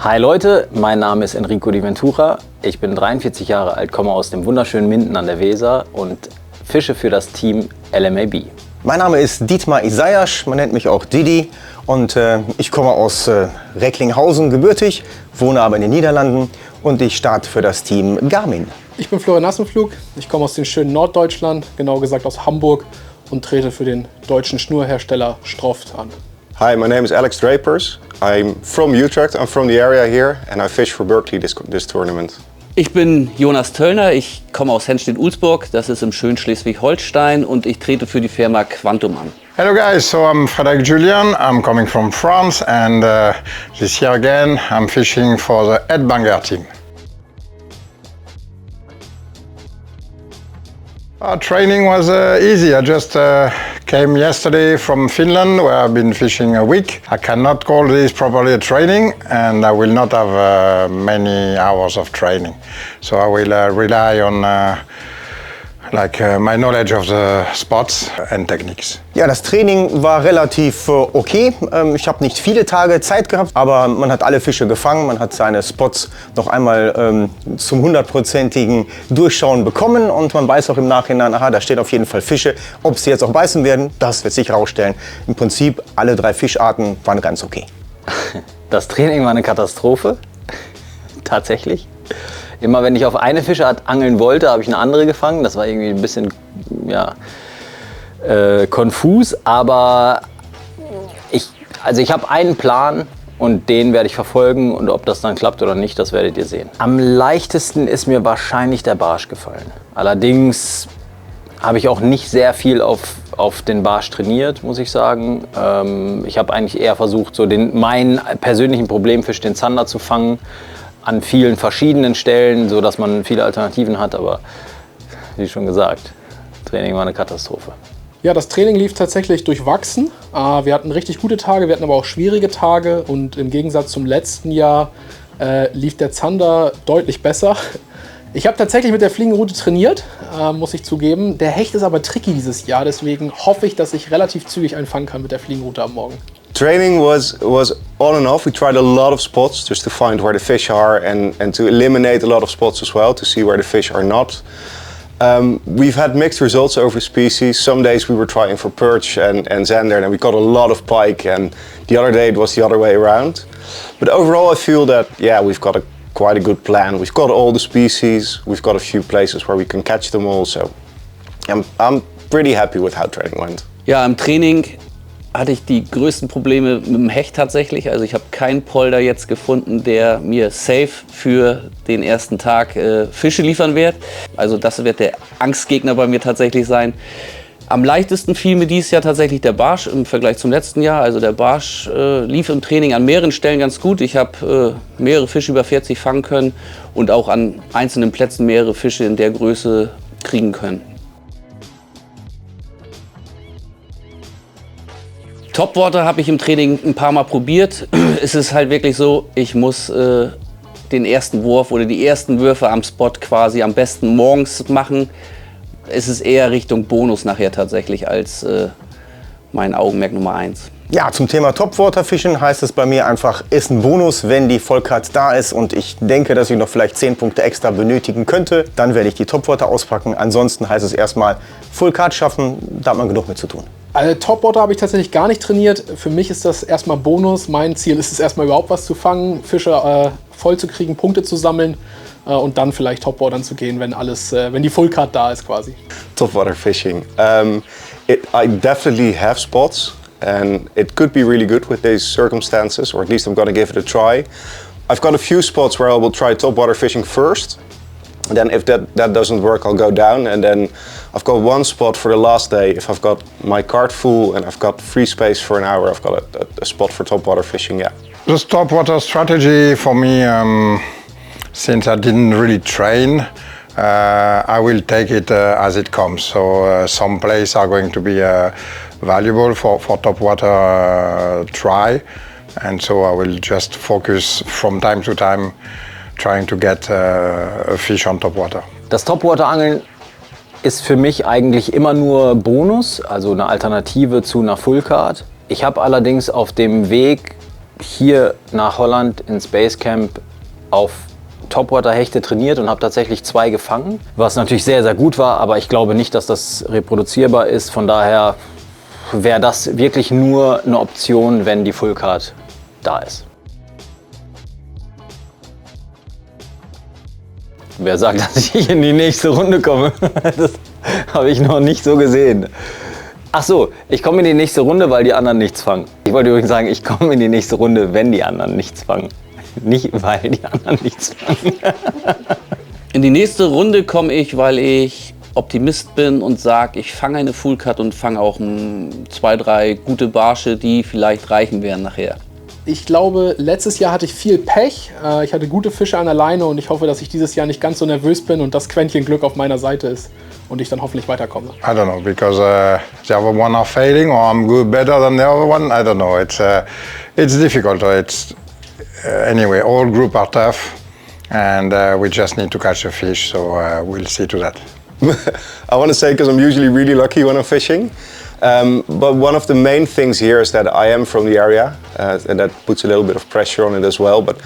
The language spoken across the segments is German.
Hi Leute, mein Name ist Enrico Di Ventura. Ich bin 43 Jahre alt, komme aus dem wunderschönen Minden an der Weser und fische für das Team LMAB. Mein Name ist Dietmar Isaias, man nennt mich auch Didi und ich komme aus Recklinghausen gebürtig, wohne aber in den Niederlanden und ich starte für das Team Garmin. Ich bin Florian Nassenflug, ich komme aus dem schönen Norddeutschland, genau gesagt aus Hamburg und trete für den deutschen Schnurhersteller Stroft an. Hi, my name is Alex Drapers. I'm from Utrecht, I'm from the area here and I fish for Berkeley this tournament. Ich bin Jonas Töllner, ich komme aus Henstedt-Ulzburg, das ist im schönen Schleswig-Holstein und ich trete für die Firma Quantum an. Hello guys, so I'm Frédéric Julien, I'm coming from France and this year again I'm fishing for the Ed Banger team. Our training was easy. I just came yesterday from Finland where I've been fishing a week. I cannot call this properly a training and I will not have many hours of training. So I will rely on my knowledge of the spots and techniques. Ja, das Training war relativ okay. Ich habe nicht viele Tage Zeit gehabt, aber man hat alle Fische gefangen. Man hat seine Spots noch einmal zum 100%igen Durchschauen bekommen und man weiß auch im Nachhinein, aha, da stehen auf jeden Fall Fische. Ob sie jetzt auch beißen werden, das wird sich rausstellen. Im Prinzip, alle 3 Fischarten waren ganz okay. Das Training war eine Katastrophe, tatsächlich. Immer wenn ich auf eine Fischart angeln wollte, habe ich eine andere gefangen. Das war irgendwie ein bisschen konfus, aber ich habe einen Plan und den werde ich verfolgen und ob das dann klappt oder nicht, das werdet ihr sehen. Am leichtesten ist mir wahrscheinlich der Barsch gefallen. Allerdings habe ich auch nicht sehr viel auf den Barsch trainiert, muss ich sagen. Ich habe eigentlich eher versucht, so meinen persönlichen Problemfisch, den Zander, zu fangen. An vielen verschiedenen Stellen, so dass man viele Alternativen hat, aber wie schon gesagt, Training war eine Katastrophe. Ja, das Training lief tatsächlich durchwachsen. Wir hatten richtig gute Tage, wir hatten aber auch schwierige Tage und im Gegensatz zum letzten Jahr lief der Zander deutlich besser. Ich habe tatsächlich mit der Fliegenroute trainiert, muss ich zugeben. Der Hecht ist aber tricky dieses Jahr, deswegen hoffe ich, dass ich relativ zügig einen fangen kann mit der Fliegenroute am Morgen. Training was on and off. We tried a lot of spots just to find where the fish are and to eliminate a lot of spots as well to see where the fish are not. We've had mixed results over species. Some days we were trying for perch and zander and we got a lot of pike, and the other day it was the other way around. But overall I feel that we've got quite a good plan. We've got all the species, we've got a few places where we can catch them all, so I'm pretty happy with how training went. Ja, im Training hatte ich die größten Probleme mit dem Hecht tatsächlich. Also ich habe keinen Polder jetzt gefunden, der mir safe für den ersten Tag Fische liefern wird. Also das wird der Angstgegner bei mir tatsächlich sein. Am leichtesten fiel mir dieses Jahr tatsächlich der Barsch im Vergleich zum letzten Jahr. Also der Barsch lief im Training an mehreren Stellen ganz gut. Ich habe mehrere Fische über 40 fangen können und auch an einzelnen Plätzen mehrere Fische in der Größe kriegen können. Topwater habe ich im Training ein paar Mal probiert. Es ist halt wirklich so, ich muss den ersten Wurf oder die ersten Würfe am Spot quasi am besten morgens machen. Es ist eher Richtung Bonus nachher tatsächlich als mein Augenmerk Nummer 1. Ja, zum Thema Topwater-Fischen heißt es bei mir einfach, ist ein Bonus, wenn die Vollcard da ist und ich denke, dass ich noch vielleicht 10 Punkte extra benötigen könnte, dann werde ich die Topwater auspacken. Ansonsten heißt es erstmal Fullcard schaffen, da hat man genug mit zu tun. Also Topwater habe ich tatsächlich gar nicht trainiert. Für mich ist das erstmal Bonus. Mein Ziel ist es erstmal überhaupt was zu fangen, Fische voll zu kriegen, Punkte zu sammeln und dann vielleicht Topwatern zu gehen, wenn die Fullcard da ist quasi. Topwater fishing. I definitely have spots and it could be really good with these circumstances, or at least I'm going to give it a try. I've got a few spots where I will try topwater fishing first. And then if that doesn't work, I'll go down, and then I've got one spot for the last day. If I've got my cart full and I've got free space for an hour, I've got a spot for topwater fishing, yeah. The topwater strategy for me, since I didn't really train, I will take it as it comes. So some places are going to be valuable for topwater try, and so I will just focus from time to time trying to get a fish on topwater. Das Topwater-Angeln ist für mich eigentlich immer nur Bonus, also eine Alternative zu einer Fullcard. Ich habe allerdings auf dem Weg hier nach Holland ins Basecamp auf Topwater-Hechte trainiert und habe tatsächlich 2 gefangen, was natürlich sehr, sehr gut war, aber ich glaube nicht, dass das reproduzierbar ist. Von daher wäre das wirklich nur eine Option, wenn die Fullcard da ist. Wer sagt, dass ich in die nächste Runde komme? Das habe ich noch nicht so gesehen. Ach so, ich komme in die nächste Runde, weil die anderen nichts fangen. Ich wollte übrigens sagen, ich komme in die nächste Runde, wenn die anderen nichts fangen. Nicht, weil die anderen nichts fangen. In die nächste Runde komme ich, weil ich Optimist bin und sage, ich fange eine Fullcut und fange auch 2, 3 gute Barsche, die vielleicht reichen werden nachher. Ich glaube, letztes Jahr hatte ich viel Pech. Ich hatte gute Fische an der Leine und ich hoffe, dass ich dieses Jahr nicht ganz so nervös bin und das Quäntchen Glück auf meiner Seite ist und ich dann hoffentlich weiterkomme. I don't know, because the other one are failing or I'm good better than the other one. I don't know. It's difficult. Anyway, all group are tough and we just need to catch a fish, so we'll see to that. I want to say, because I'm usually really lucky when I'm fishing, but one of the main things here is that I am from the area, and that puts a little bit of pressure on it as well. But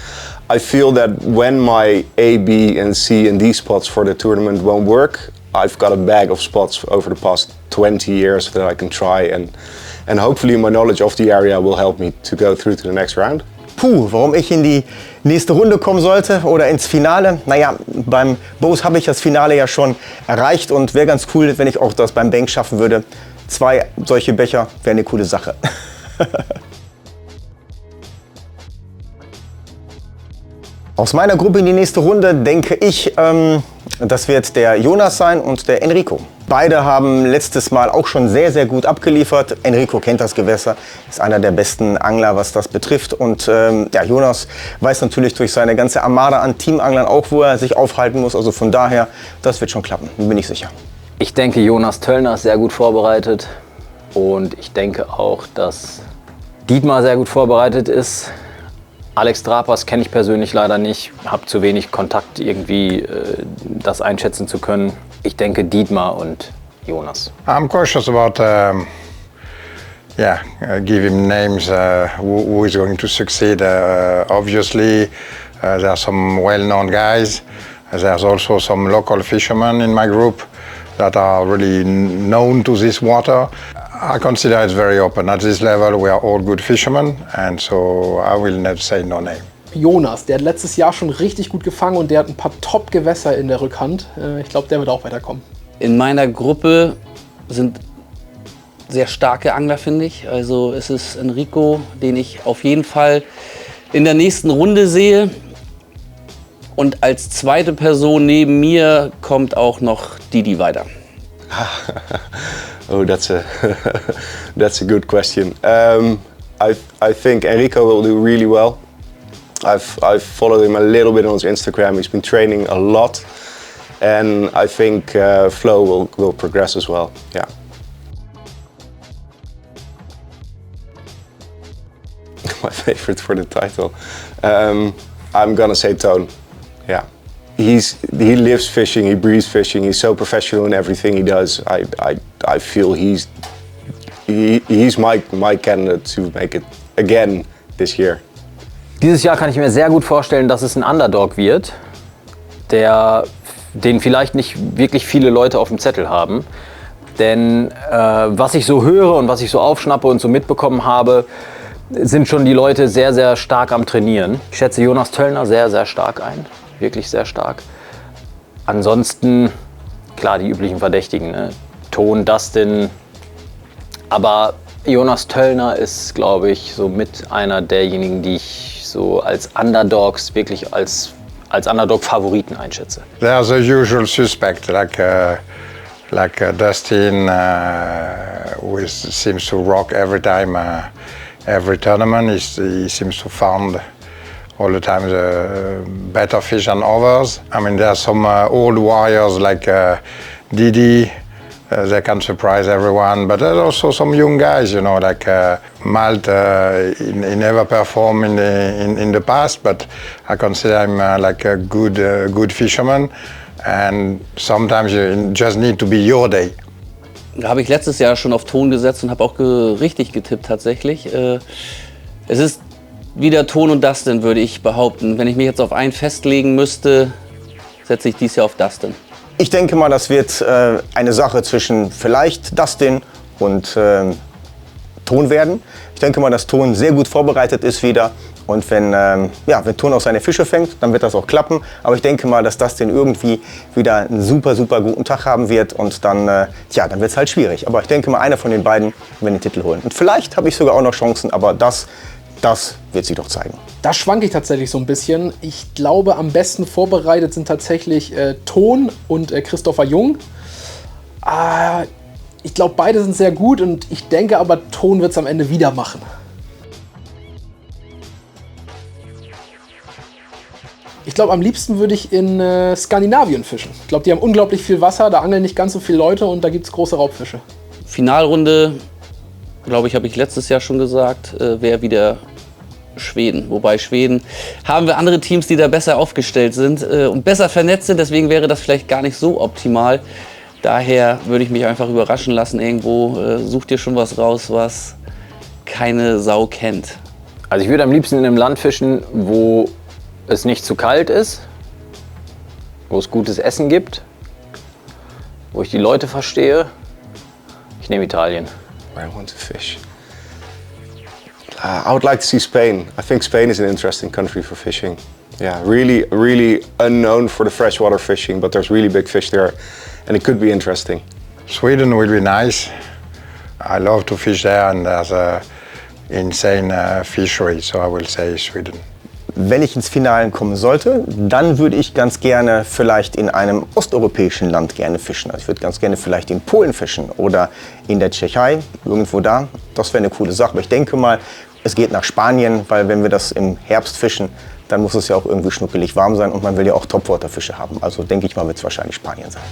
I feel that when my A, B, and C and D spots for the tournament won't work, I've got a bag of spots over the past 20 years that I can try, and hopefully my knowledge of the area will help me to go through to the next round. Puh, warum ich in die nächste Runde kommen sollte oder ins Finale? Naja, beim Bose habe ich das Finale ja schon erreicht und wäre ganz cool, wenn ich auch das beim Bank schaffen würde. 2 solche Becher wäre eine coole Sache. Aus meiner Gruppe in die nächste Runde denke ich, das wird der Jonas sein und der Enrico. Beide haben letztes Mal auch schon sehr, sehr gut abgeliefert. Enrico kennt das Gewässer, ist einer der besten Angler, was das betrifft. Und ja, Jonas weiß natürlich durch seine ganze Armada an Teamanglern auch, wo er sich aufhalten muss. Also von daher, das wird schon klappen, bin ich sicher. Ich denke, Jonas Töllner ist sehr gut vorbereitet und ich denke auch, dass Dietmar sehr gut vorbereitet ist. Alex Trapas kenne ich persönlich leider nicht, habe zu wenig Kontakt irgendwie, das einschätzen zu können. Ich denke Dietmar und Jonas. I'm cautious about, give him names who is going to succeed. Obviously, there are some well-known guys. There's also some local fishermen in my group that are really known to this water. I consider it's very open. At this level, we are all good fishermen, and so I will never say no name. Jonas, der hat letztes Jahr schon richtig gut gefangen und der hat ein paar Top-Gewässer in der Rückhand. Ich glaube, der wird auch weiterkommen. In meiner Gruppe sind sehr starke Angler, finde ich. Also es ist Enrico, den ich auf jeden Fall in der nächsten Runde sehe. Und als zweite Person neben mir kommt auch noch Didi weiter. Oh, that's a good question. I think Enrico will do really well. I've followed him a little bit on his Instagram. He's been training a lot, and I think Flo will progress as well. Yeah. My favorite for the title. I'm gonna say Toon. Yeah. He lives fishing, he breathes fishing, he's so professional in everything he does. I feel he's my candidate to make it again this year. Dieses Jahr kann ich mir sehr gut vorstellen, dass es ein Underdog wird, den vielleicht nicht wirklich viele Leute auf dem Zettel haben. Denn was ich so höre und was ich so aufschnappe und so mitbekommen habe, sind schon die Leute sehr, sehr stark am Trainieren. Ich schätze Jonas Töllner sehr, sehr stark ein. Wirklich sehr stark. Ansonsten, klar, die üblichen Verdächtigen, ne? Toon, Dustin. Aber Jonas Töllner ist, glaube ich, so mit einer derjenigen, die ich so als Underdogs, wirklich als Underdog-Favoriten einschätze. There's a usual suspect, like Dustin, who seems to rock every time, every tournament. He seems to find all the time the better fish than others. I mean, there are some old warriors like Didi. They can surprise everyone, but there's also some young guys, you know, like Malt. He never performed in the past, but I consider him like a good fisherman. And sometimes you just need to be your day. Da habe ich letztes Jahr schon auf Toon gesetzt und habe auch richtig getippt tatsächlich. Es ist wieder Ton und Dustin, würde ich behaupten. Wenn ich mich jetzt auf einen festlegen müsste, setze ich dies Jahr auf Dustin. Ich denke mal, das wird eine Sache zwischen vielleicht Dustin und Ton werden. Ich denke mal, dass Ton sehr gut vorbereitet ist wieder. Und wenn Ton auch seine Fische fängt, dann wird das auch klappen. Aber ich denke mal, dass Dustin irgendwie wieder einen super, super guten Tag haben wird. Und dann, dann wird es halt schwierig. Aber ich denke mal, einer von den beiden wird den Titel holen. Und vielleicht habe ich sogar auch noch Chancen, aber das wird sich doch zeigen. Da schwanke ich tatsächlich so ein bisschen. Ich glaube, am besten vorbereitet sind tatsächlich Ton und Christopher Jung. Ich glaube, beide sind sehr gut und ich denke aber, Ton wird es am Ende wieder machen. Ich glaube, am liebsten würde ich in Skandinavien fischen. Ich glaube, die haben unglaublich viel Wasser, da angeln nicht ganz so viele Leute und da gibt es große Raubfische. Finalrunde, glaube ich, habe ich letztes Jahr schon gesagt, wäre wieder Schweden. Wobei Schweden haben wir andere Teams, die da besser aufgestellt sind und besser vernetzt sind. Deswegen wäre das vielleicht gar nicht so optimal. Daher würde ich mich einfach überraschen lassen. Irgendwo such dir schon was raus, was keine Sau kennt. Also ich würde am liebsten in einem Land fischen, wo es nicht zu kalt ist, wo es gutes Essen gibt, wo ich die Leute verstehe. Ich nehme Italien. Where I want to fish. I would like to see Spain. I think Spain is an interesting country for fishing. Yeah, really unknown for the freshwater fishing, but there's really big fish there, and it could be interesting. Sweden will be nice. I love to fish there, and there's a insane fishery, so I will say Sweden. Wenn ich ins Finale kommen sollte, dann würde ich ganz gerne vielleicht in einem osteuropäischen Land gerne fischen. Also ich würde ganz gerne vielleicht in Polen fischen oder in der Tschechei, irgendwo da. Das wäre eine coole Sache. Aber ich denke mal, es geht nach Spanien, weil wenn wir das im Herbst fischen, dann muss es ja auch irgendwie schnuckelig warm sein und man will ja auch Topwaterfische haben. Also denke ich mal, wird es wahrscheinlich Spanien sein.